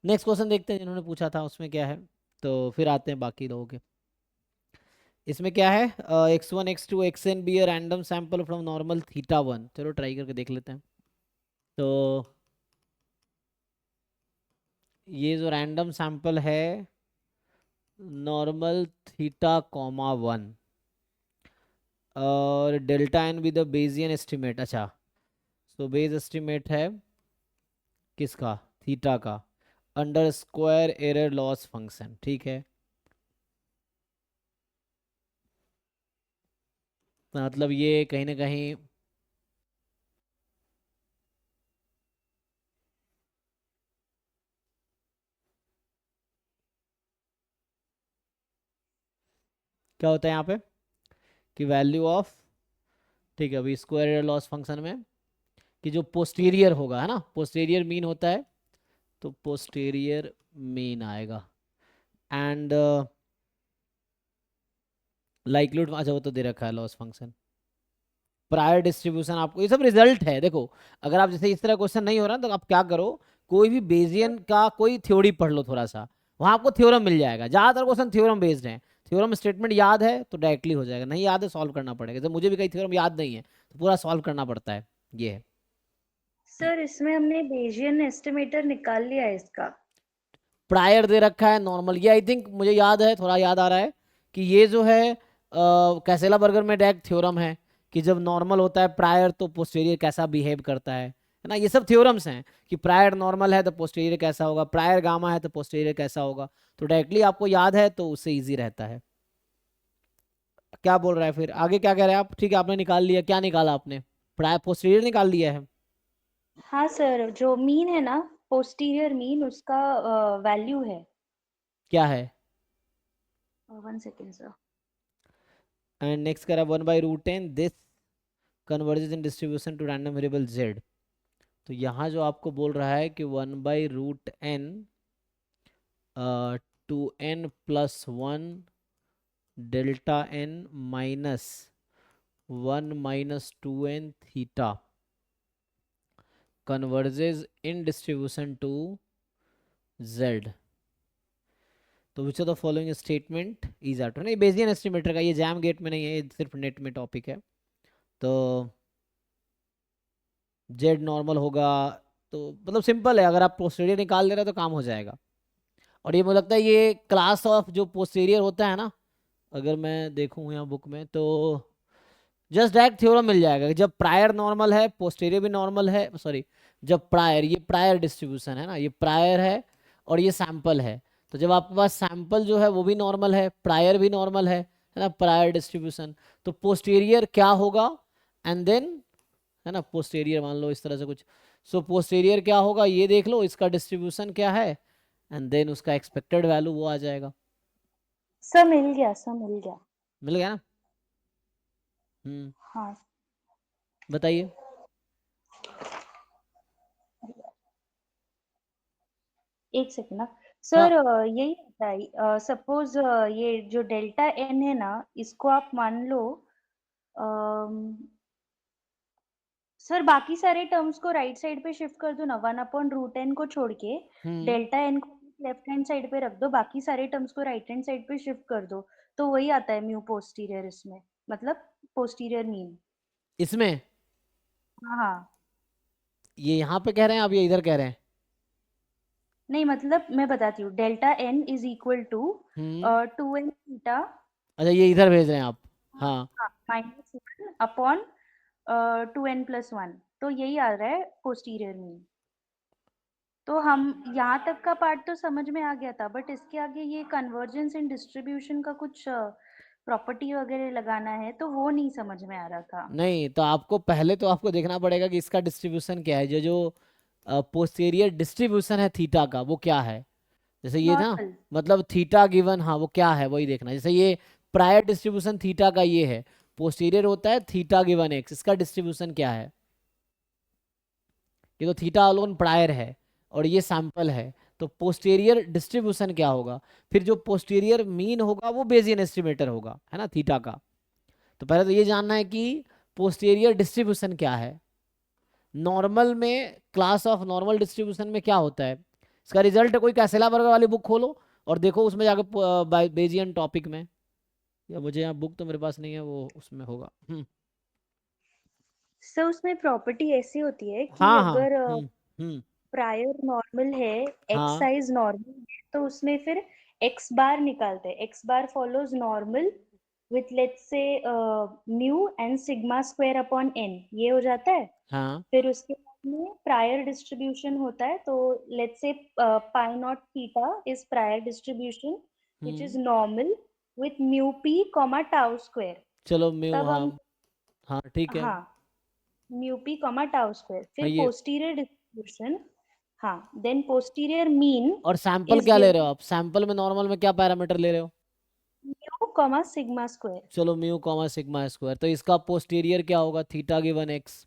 Next question देखते हैं जिन्होंने पूछा था उसमें क्या है, तो फिर आते हैं बाकी लोगों के। इसमें क्या है, x1 x2 xn be a random sample from normal theta one. चलो ट्राई करके देख लेते हैं। तो ये जो रैंडम सैंपल है नॉर्मल थीटा कॉमा वन, और delta n with the Bayesian estimate. अच्छा, तो बेस एस्टिमेट है किसका, थीटा का, under square error loss function, ठीक है। तो मतलब ये कहीं ना कहीं क्या होता है यहाँ पे कि वैल्यू ऑफ, ठीक है, अभी स्क्वायर एरर लॉस फंक्शन में कि जो पोस्टीरियर होगा, है ना, पोस्टीरियर मीन होता है, तो पोस्टीरियर मीन आएगा। एंड लाइक्लीहुड, अच्छा वो तो दे रखा है लॉस फंक्शन, प्रायर डिस्ट्रीब्यूशन, आपको ये सब रिजल्ट है। देखो, अगर आप जैसे इस तरह क्वेश्चन नहीं हो रहा तो आप क्या करो, कोई भी बेजियन का कोई थ्योरी पढ़ लो थोड़ा सा, वहां आपको थ्योरम मिल जाएगा। ज्यादातर क्वेश्चन थ्योरम बेस्ड है, थ्योरम स्टेटमेंट याद है तो डायरेक्टली हो जाएगा, नहीं याद है सॉल्व करना पड़ेगा। जब मुझे भी कई थ्योरम याद नहीं है तो पूरा सॉल्व करना पड़ता है, ये है। सर इसमें हमने बेजियन एस्टिमेटर निकाल लिया है इसका। प्रायर दे रखा है नॉर्मल, ये आई थिंक मुझे याद है, थोड़ा याद आ रहा है कि ये जो है कैसेला बर्गर में डायरेक्ट थ्योरम है कि जब नॉर्मल होता है प्रायर तो पोस्टीरियर कैसा बिहेव करता है ना। ये सब थ्योरम्स हैं कि प्रायर नॉर्मल है तो पोस्टीरियर कैसा होगा, प्रायर गामा है तो पोस्टीरियर कैसा होगा। तो डायरेक्टली आपको याद है तो उससे इजी रहता है। क्या बोल रहा है फिर आगे, क्या कह रहे हैं आप? ठीक है, आपने निकाल लिया, क्या निकाला आपने? प्रायर पोस्टीरियर निकाल लिया है। हाँ सर, जो मीन है ना, पोस्टीरियर मीन, उसका वैल्यू है। क्या है? 1 सेकेंड सर। एंड नेक्स्ट कह रहा है 1/√10 this converges in distribution to random variable Z. तो यहाँ जो आपको बोल रहा है कि 1/√n to n plus one delta n minus 1 - 2n थीटा converges in distribution to z। तो which of the following statement is out, नहीं बेसियन एस्टिमेटर का, ये जैम गेट में नहीं है, ये सिर्फ नेट में टॉपिक है। तो z नॉर्मल होगा, तो मतलब सिंपल है, अगर आप पोस्टीरियर निकाल दे रहे हो तो काम हो जाएगा। और ये मुझे लगता है ये क्लास ऑफ जो पोस्टीरियर होता है ना, अगर मैं देखूँ यहाँ बुक में तो जस्ट डायरेक्ट थ्योरम मिल जाएगा कि जब प्रायर नॉर्मल है पोस्टीरियर भी नॉर्मल है, सॉरी, जब प्रायर, ये प्रायर डिस्ट्रीब्यूशन है ना, ये प्रायर है और ये सैंपल है, तो जब आपके पास सैंपल जो है वो भी नॉर्मल है, प्रायर भी नॉर्मल है ना, प्रायर डिस्ट्रीब्यूशन, तो पोस्टीरियर क्या होगा, एंड देन, है ना, पोस्टीरियर मान लो इस तरह से कुछ, सो पोस्टीरियर क्या होगा ये देख लो, इसका डिस्ट्रीब्यूशन क्या है, एंड देन उसका एक्सपेक्टेड वैल्यू वो आ जाएगा। सर मिल गया, सर मिल गया। मिल गया ना? हम्म, हाँ। बताइए। एक सेकेंड ना। हाँ, सर यही होता है, सपोज ये जो डेल्टा एन है ना, इसको आप मान लो, अम, सर बाकी सारे टर्म्स को राइट साइड पे शिफ्ट कर दो ना, 1/√n को छोड़ के हम्म, डेल्टा एन को लेफ्ट हैंड साइड पे रख दो, बाकी सारे टर्म्स को राइट हैंड साइड पे शिफ्ट कर दो, तो वही आता है म्यू पोस्टीरियर इसमें, मतलब पोस्टीरियर मीन। इसमें हाँ। ये यहाँ पे कह रहे हैं, आप ये इधर कह रहे हैं? नहीं मतलब मैं बताती हूँ, delta n is equal to hmm, 2n theta, अच्छा ये इधर भेज रहे हैं आप? हाँ, -1 अपॉन 2n+1, तो यही आ रहा है पोस्टीरियर मीन। तो हम यहाँ तक का पार्ट तो समझ में आ गया था, बट इसके आगे ये कन्वर्जेंस इन डिस्ट्रीब्यूशन का कुछ प्रॉपर्टी वगैरह लगाना है, तो वो नहीं समझ में आ रहा था। नहीं तो आपको पहले तो आपको देखना पड़ेगा कि इसका डिस्ट्रीब्यूशन क्या है, जो जो पोस्टीरियर डिस्ट्रीब्यूशन है थीटा का वो क्या है। जैसे ये ना, नॉर्मल। मतलब थीटा गिवन, हाँ वो क्या है वही देखना। जैसे ये प्रायर डिस्ट्रीब्यूशन थीटा का ये है, पोस्टीरियर होता है थीटा गिवन एक्स, इसका डिस्ट्रीब्यूशन क्या है? ये तो थीटा अलोन प्रायर है और ये सैंपल है, तो पोस्टीरियर डिस्ट्रीब्यूशन क्या होगा? फिर जो पोस्टीरियर मीन होगा वो बेजियन एस्टिमेटर होगा, है ना, थीटा का। तो पहले तो ये जानना है कि पोस्टीरियर डिस्ट्रीब्यूशन क्या है। नॉर्मल में, क्लास ऑफ नॉर्मल डिस्ट्रीब्यूशन में क्या होता है इसका रिजल्ट कोई कैसेला बर्गर वाली बुक खोलो और देखो उसमें जाके बेजियन टॉपिक में, या मुझे यहाँ बुक तो मेरे पास नहीं है, वो उसमें होगा। सर उसमें प्रॉपर्टी ऐसी होती है कि हाँ हाँ। अगर हम्म। प्रायर नॉर्मल है, एक्स हाँ। साइज नॉर्मल है, तो उसमें फिर एक्स बार निकालते हैं। X bar follows normal with let's say mu and sigma square upon n, ये हो जाता है। हाँ। फिर उसके बाद में प्रायर डिस्ट्रीब्यूशन होता है, तो let's say pi not theta is prior distribution which is hmm. Normal with mu P comma tau square. चलो म्यू, तब हाँ। हम, हाँ ठीक है। हाँ, mu P comma tau square, हाँ फिर ये, पोस्टीरियर डिस्ट्रीब्यूशन, हाँ, देन पोस्टीरियर मीन और सैंपल इज क्या ले रहे हो गिवन आप? सैंपल में नॉर्मल में क्या पैरामीटर ले रहे हो? Mu comma sigma square. चलो म्यू कॉमा सिग्मा स्क्वायर, तो इसका पोस्टीरियर क्या होगा? Theta given X.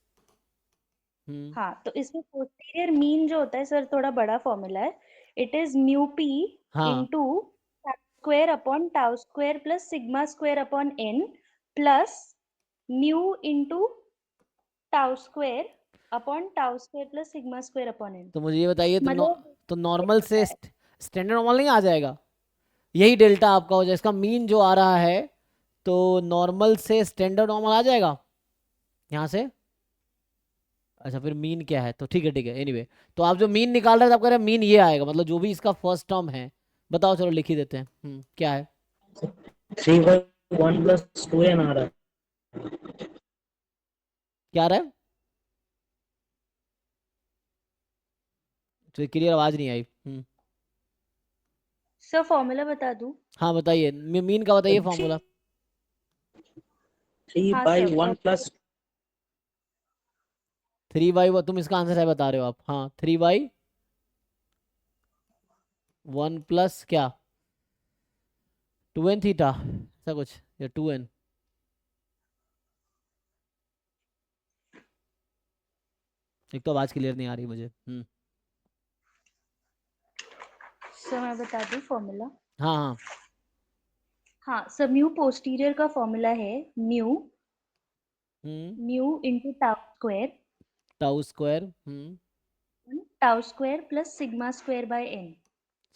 हम्म। हाँ, तो इसमें पोस्टीरियर मीन जो होता है सर, थोड़ा बड़ा फॉर्मूला है। इट इज म्यू पी हाँ। Into square upon tau square plus sigma square upon n plus mu into tau square upon tau square plus sigma square upon n. तो मुझे ये बताइए, मतलब तो ये नॉर्मल होता से है। स्टैंडर्ड नॉर्मल नहीं आ जाएगा? यही डेल्टा आपका हो जाए, इसका मीन जो आ रहा है, तो नॉर्मल से स्टैंडर्ड नॉर्मल आ जाएगा यहाँ से। अच्छा, फिर मीन क्या है? तो ठीक है ठीक है, एनीवे। तो आप जो मीन निकाल रहे थे, आप कह रहे हैं मीन ये आएगा, मतलब जो भी इसका फर्स्ट टर्म है। बताओ, चलो लिख ही देते हैं। क्या है? 3/1 + 2n आ रहा है। क्या आ रहा है? तो क्लियर आवाज नहीं आई। सर फॉर्मूला बता दूं? हाँ बताइए, मीन का बताइए थ्री फॉर्मूला। हाँ बाई सर, वन प्लस 3/, तुम इसका आंसर है बता रहे हो आप? हाँ, 3/1 प्लस क्या? 2n थीटा, ऐसा कुछ, या 2n? एक तो आवाज क्लियर नहीं आ रही मुझे। सर मैं बता दूं फॉर्मूला? हाँ हाँ। हाँ सर, म्यू पोस्टीरियर का फॉर्मूला है mu hmm. Mu into tau square, tau square. Tau square plus sigma square by n.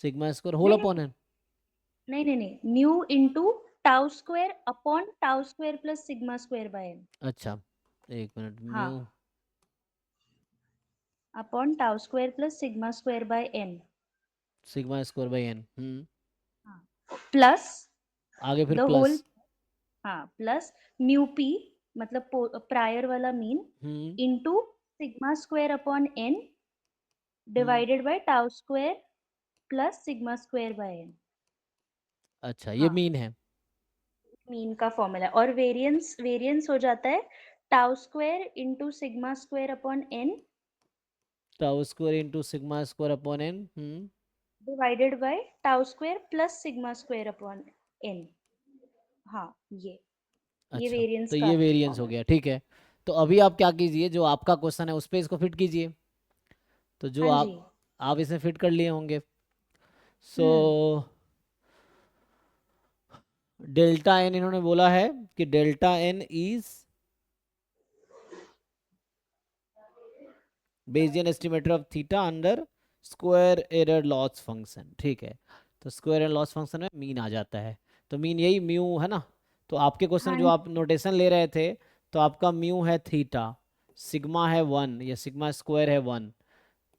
Sigma square whole नहीं नहीं अपॉन एन। नहीं नहीं नहीं, mu into tau square upon tau square plus sigma square by n. अच्छा, एक मिनट। Mu, हाँ, upon tau square plus sigma square by n. Sigma square by n. हाँ, प्लस आगे फिर द होल, प्लस। हाँ, प्लस म्यू पी मतलब prior वाला mean hmm. Into sigma square upon n hmm. Divided by tau square plus sigma square by n. अच्छा, ये हाँ, mean है। मीन का फॉर्मूला है। और वेरिएंस वेरिएंस हो जाता है tau square into sigma square upon n tau square into sigma square upon n. Divided by tau square plus sigma square upon n. हाँ, ये अच्छा, वेरिएंस तो का ये वेरिएंस हो फॉर्मूला। गया, ठीक है। तो अभी आप क्या कीजिए, जो आपका क्वेश्चन है उस पर इसको फिट कीजिए। तो जो हाँ जी। आप इसमें फिट कर लिए होंगे। सो हम्म। डेल्टा एन इन्होंने बोला है कि delta n is Bayesian estimator of theta under square error loss function, ठीक है। तो स्क्वायर एरर लॉस फंक्शन में मीन आ जाता है। तो मीन यही म्यू है ना। तो आपके क्वेश्चन हाँ जो आप जी। नोटेशन ले रहे थे, तो आपका म्यू है थीटा, सिग्मा है 1 या सिग्मा स्क्वायर है 1,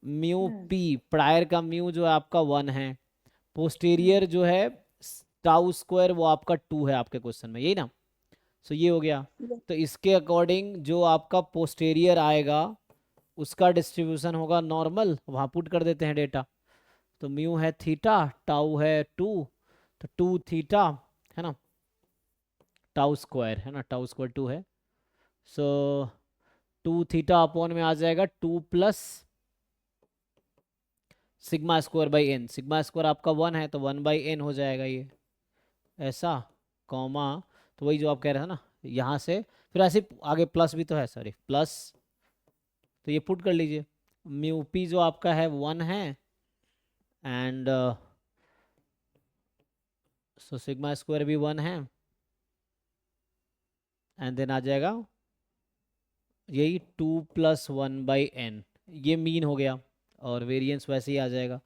म्यू हम्म। पी प्रायर का म्यू जो है आपका 1 है, हम्म। पोस्टीरियर जो है टाउ स्क्वायर वो आपका 2 है आपके क्वेश्चन में, यही ना। सो ये हो गया। तो इसके अकॉर्डिंग जो आपका पोस्टीरियर आएगा उसका डिस्ट्रीब्यूशन होगा नॉर्मल, वहाँ पुट कर देते हैं डेटा। तो म्यू है थीटा, टाउ है 2, तो 2 थीटा है ना, टाउ स्क्वायर है ना, टाउ स्क्वायर 2 है। सो 2 थीटा अपॉन में आ जाएगा 2 plus sigma square by n. Sigma square आपका 1 है, तो 1/n हो जाएगा ये, ऐसा, कॉमा। तो वही जो आप कह रहे थे ना, यहाँ से फिर ऐसे आगे प्लस भी तो है, सॉरी प्लस। तो ये पुट कर लीजिए। म्यू पी जो आपका है 1 है, एंड सो सिग्मा स्क्वायर भी 1 है, एंड देन आ जाएगा यही 2 + 1/n। ये मीन हो गया, और वेरिएंस वैसे ही आ जाएगा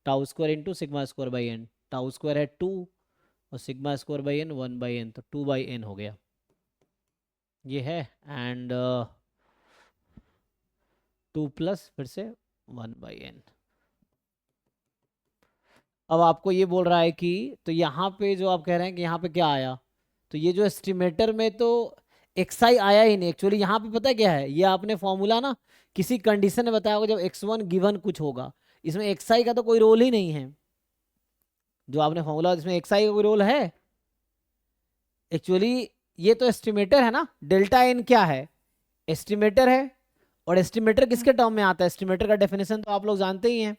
tau square into sigma square by n, tau square है 2 और sigma square by N 1/n, तो 2/n हो गया ये है। एंड 2 प्लस फिर से 1/n। अब आपको ये बोल रहा है कि तो यहाँ पे जो आप कह रहे हैं कि यहाँ पे क्या आया, तो ये जो एस्टिमेटर में तो xi आया ही नहीं एक्चुअली। यहाँ पे पता है क्या है, ये आपने फॉर्मूला ना किसी कंडीशन में बताया होगा जब x1 गिवन कुछ होगा, इसमें xi का तो कोई रोल ही नहीं है। जो आपने फॉर्मूला इसमें xi का कोई रोल है एक्चुअली, ये तो एस्टिमेटर है ना। डेल्टा एन क्या है, एस्टिमेटर है। और एस्टिमेटर किसके टर्म में आता है, एस्टिमेटर का डेफिनेशन तो आप लोग जानते ही हैं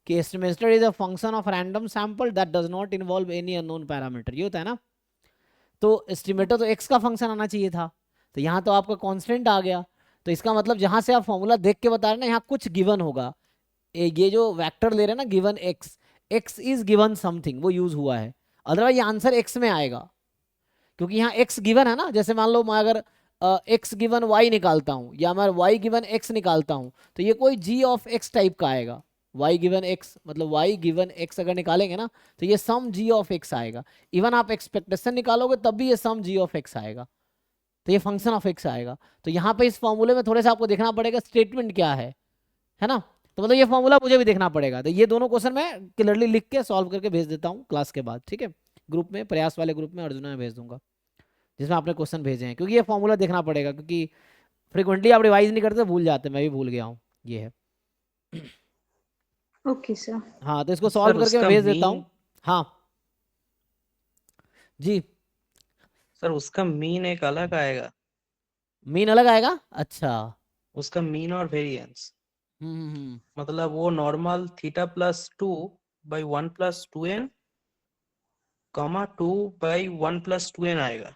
कि estimator is a function of random sample that does not involve any unknown parameter, ये होता है ना। तो एस्टिमेटर तो x का फंक्शन आना चाहिए था, तो यहाँ तो आपका कांस्टेंट आ गया। तो इसका मतलब जहां से आप फॉर्मूला देख के बता रहे हैं ना, यहाँ कुछ गिवन होगा। ये जो वेक्टर ले रहे हैं ना given x is given something, वो यूज हुआ है, अदरवाइज ये आंसर x में आएगा क्योंकि यहाँ x गिवन है ना। जैसे मान लो मैं अगर x गिवन y निकालता हूँ या मैं y गिवन x निकालता हूँ, तो ये कोई g ऑफ x टाइप का आएगा। y गिवन x मतलब y गिवन x अगर निकालेंगे ना, तो ये सम g ऑफ x आएगा। इवन आप एक्सपेक्टेशन निकालोगे तब भी ये सम g ऑफ x आएगा, तो ये फंक्शन ऑफ x आएगा। तो यहाँ पे इस फॉर्मूले में थोड़े सा आपको देखना पड़ेगा स्टेटमेंट क्या है ना। तो मतलब ये फॉर्मूला मुझे भी देखना पड़ेगा। तो ये दोनों क्वेश्चन मैं क्लियरली लिख के सॉल्व करके भेज देता हूँ क्लास के बाद, ठीक है। ग्रुप में, प्रयास वाले ग्रुप में अर्जुना में भेज दूंगा जिसमें आपने क्वेश्चन भेजे हैं, क्योंकि ये फॉर्मूला देखना पड़ेगा, क्योंकि फ्रिक्वेंटली आप रिवाइज नहीं करते, भूल जाते, मैं भी भूल गया हूँ, ये है। Okay sir. हाँ तो इसको सर सॉल्व करके मैं उसका भेज देता मीन, हूँ। हाँ जी, सर उसका मीन एक अलग आएगा, मीन अलग आएगा, अच्छा। उसका मीन और वेरिएंस। हम्म। मतलब वो normal theta plus 2/1 plus 2n, comma 2/1 plus 2n आएगा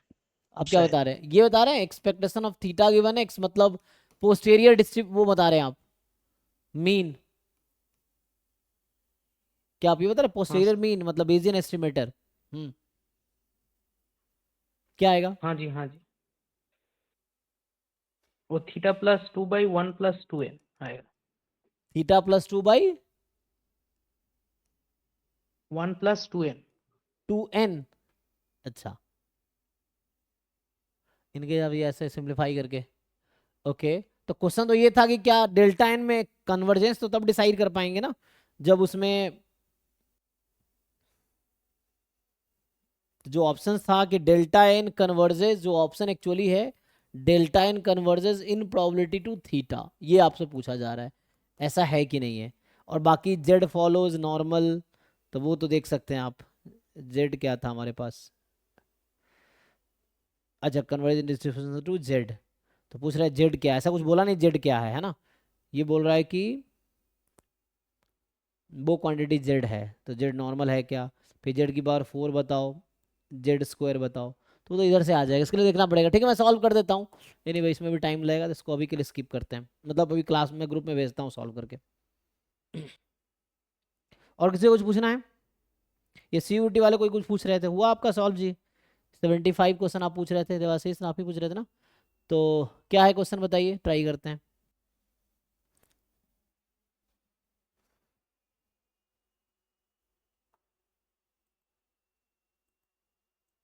अब क्या शायद। बता रहे हैं, ये बता रहे हैं expectation of theta given x, मतलब पोस्टेरियर डिस्ट्रीब्यूट, वो बता रहे हैं आप मीन। क्या आप ये बता रहे हाँ पोस्टेरियर मीन मतलब बेसियन एस्टिमेटर। क्या आएगा, हाँ जी, हाँ जी, वो थीटा प्लस 2/1 प्लस 2n आएगा, theta plus 2/2n। 1 plus 2n। अच्छा, इनके अभी ऐसे सिंप्लीफाई करके, ओके। तो क्वेश्चन तो ये था कि क्या डेल्टा एन में कन्वर्जेंस, तो तब डिसाइड कर पाएंगे ना जब उसमें जो ऑप्शन था कि डेल्टा एन कन्वर्जेस, जो ऑप्शन एक्चुअली है delta n converges in probability to theta, ये आपसे पूछा जा रहा है ऐसा है कि नहीं है। और बाकी जेड फॉलोज नॉर्मल, तो वो तो देख सकते हैं आप, जेड क्या था हमारे पास, अच्छा कन्वर्जेंस डिस्ट्रीब्यूशन टू जेड। तो पूछ रहा है जेड क्या है, ऐसा कुछ बोला नहीं जेड क्या है ना। ये बोल रहा है कि वो क्वांटिटी जेड है, तो जेड नॉर्मल है क्या, फिर जेड की पावर 4 बताओ, जेड स्क्वायर बताओ, तो इधर से आ जाएगा। इसके लिए देखना पड़ेगा, ठीक है मैं सॉल्व कर देता हूँ। एनीवे इसमें भी टाइम लगेगा, तो इसको अभी के लिए स्किप करते हैं, मतलब अभी क्लास में ग्रुप में भेजता हूँ सॉल्व करके। और किसी को कुछ पूछना है, ये CUT वाले कोई कुछ पूछ रहे थे, हुआ आपका सॉल्व जी। 75 क्वेश्चन आप पूछ रहे थे, देवाशीष आप ही पूछ रहे थे ना। तो क्या है क्वेश्चन बताइए, ट्राई करते हैं।